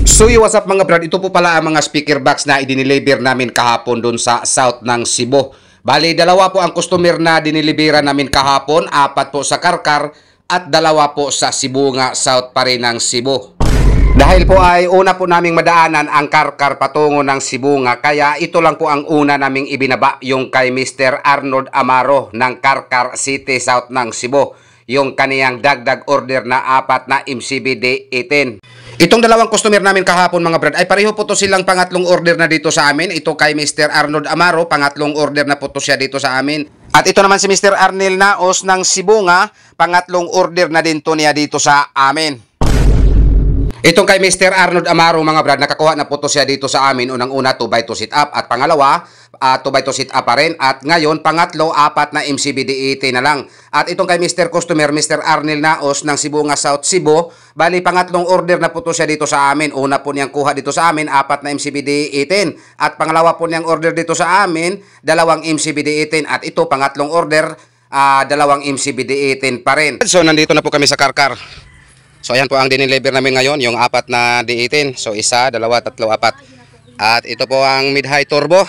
So what's up mga brad, ito po pala ang mga speaker box na i-deliver namin kahapon doon sa south ng Cebu. Bali, dalawa po ang customer na dinilibera namin kahapon, 4 po sa Karkar at 2 po sa Sibunga South pa rin ng Cebu. Dahil po ay una po naming madaanan ang Karkar patungo ng Sibunga, kaya ito lang po ang una naming ibinaba, yung kay Mr. Arnold Amaro ng Karkar City South ng Cebu. Yung kaniyang dagdag order na 4 na MCBD 18. Itong dalawang customer namin kahapon mga brad ay pareho po to silang pangatlong order na dito sa amin. Ito kay Mr. Arnold Amaro, pangatlong order na po to siya dito sa amin. At ito naman si Mr. Arnel Naos ng Sibunga, pangatlong order na din to niya dito sa amin. Itong kay Mr. Arnold Amaro mga brad, nakakuha na po to siya dito sa amin. Unang-una 2x2 sit up at pangalawa 2x2 sit up pa rin. At ngayon pangatlo 4 na MCBD 18 na lang. At itong kay Mr. Customer, Mr. Arnel Naos ng Sibunga South Cebu, bali pangatlong order na po to siya dito sa amin. Una po niyang kuha dito sa amin 4 na MCBD 18. At pangalawa po niyang order dito sa amin 2 MCBD 18. At ito pangatlong order 2 MCBD 18 pa rin. So nandito na po kami sa Karkar. So ayan po ang dineliver namin ngayon, yung 4 na D18. So 1, 2, 3, 4. At ito po ang mid-high turbo.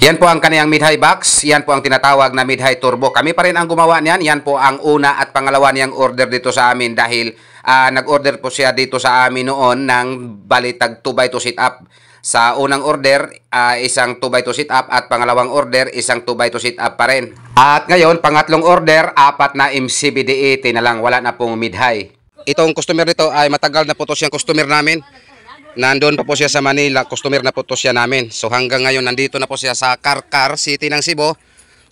Yan po ang kaniyang mid-high box. Yan po ang tinatawag na mid-high turbo. Kami pa rin ang gumawa niyan. Yan po ang una at pangalawa niyang order dito sa amin dahil nag-order po siya dito sa amin noon ng balitag 2x2 sit up. Sa unang order, isang 2x2 sit up at pangalawang order, isang 2x2 sit up pa rin. At ngayon, pangatlong order, 4 na MCBD 18 na lang. Wala na pong mid-high. Itong customer nito ay matagal na po to siyang customer namin. Nandoon pa po siya sa Manila, customer na po to siya namin. So hanggang ngayon nandito na po siya sa Karkar City ng Cebu.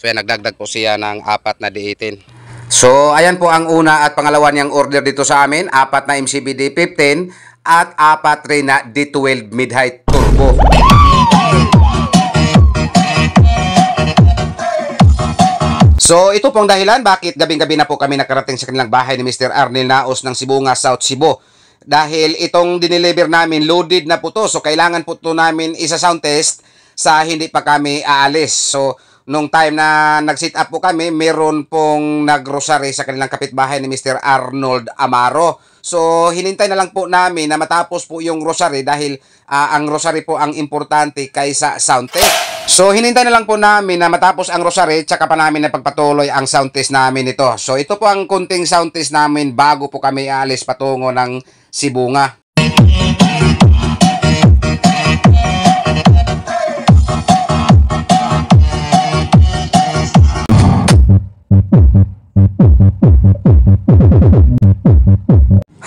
So yan, nagdagdag po siya ng 4 na D18. So ayan po ang una at pangalawa niyang order dito sa amin, 4 na MCBD 15 at 4 rin na D12 mid-high turbo. So ito pong dahilan bakit gabing-gabi na po kami nakarating sa kanilang bahay ni Mr. Arnel Naos ng Sibunga South Cebu. Dahil itong dineliver namin loaded na po to. So kailangan po to namin isa-sound test sa hindi pa kami aalis. So nung time na nag-sit up po kami, meron pong nag-rosary sa kanilang kapitbahay ni Mr. Arnold Amaro. So hinintay na lang po namin na matapos po yung rosary dahil ang rosary po ang importante kaysa sound test. So hinintay na lang po namin na matapos ang rosary tsaka pa namin na pagpatuloy ang sound test namin ito. So ito po ang kunting sound test namin bago po kami aalis patungo ng Sibunga.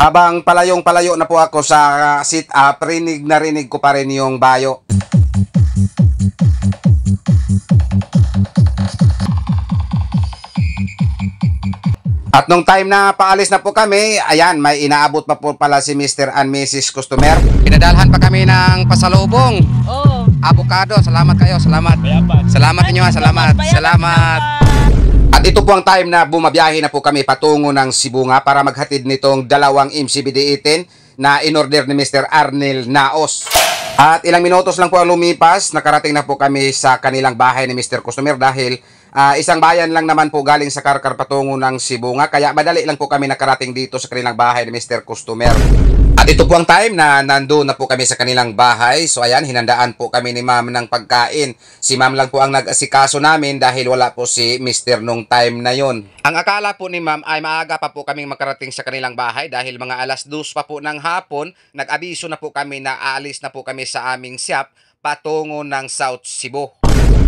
Habang palayong-palayo na po ako sa sit up, rinig na rinig ko pa rin yung bayo. At nung time na paalis na po kami, ayan, may inaabot pa po pala si Mr. and Mrs. Customer. Pinadalhan pa kami ng pasalubong. Oo. Avocado, salamat kayo, salamat. Salamat ninyo, salamat. Salamat. At ito po ang time na bumabiyahe na po kami patungo ng Sibunga para maghatid nitong 2 MCBD 18 na in-order ni Mr. Arnel Naos. At ilang minutos lang po ang lumipas, nakarating na po kami sa kanilang bahay ni Mr. Customer dahil isang bayan lang naman po galing sa Karkar patungo ng Sibunga, kaya madali lang po kami nakarating dito sa kanilang bahay ni Mr. Customer. At ito po ang time na nandoon na po kami sa kanilang bahay. So ayan, hinandaan po kami ni ma'am ng pagkain. Si ma'am lang po ang nag-asikaso namin dahil wala po si Mr. nung time na yon. Ang akala po ni ma'am ay maaga pa po kaming makarating sa kanilang bahay dahil mga 2:00 pa po ng hapon, nag-abiso na po kami na aalis na po kami sa aming shop patungo ng South Cebu.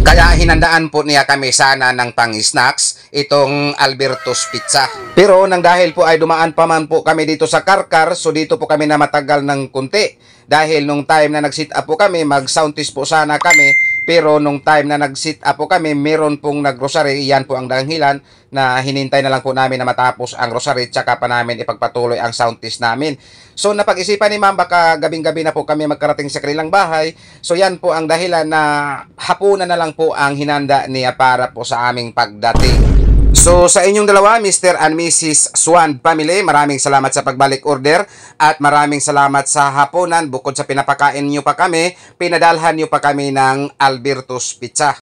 Kaya hinandaan po niya kami sana ng pang-snacks, itong Alberto's Pizza. Pero nang dahil po ay dumaan pa man po kami dito sa Karkar, so dito po kami na matagal ng kunti. Dahil nung time na nag-sit up po kami, mag-sound test po sana kami. Pero nung time na nag-sit up po kami, meron pong nag-rosary. Yan po ang dahilan na hinintay na lang po namin na matapos ang rosary tsaka pa namin ipagpatuloy ang sound test namin. So napag-isipan ni ma'am baka gabing-gabi na po kami magkarating sa kanilang bahay. So yan po ang dahilan na hapunan na lang po ang hinanda niya para po sa aming pagdating. So sa inyong dalawa, Mr. and Mrs. Swan Family, maraming salamat sa pagbalik order at maraming salamat sa hapunan. Bukod sa pinapakain nyo pa kami, pinadalhan nyo pa kami ng Alberto's Pizza.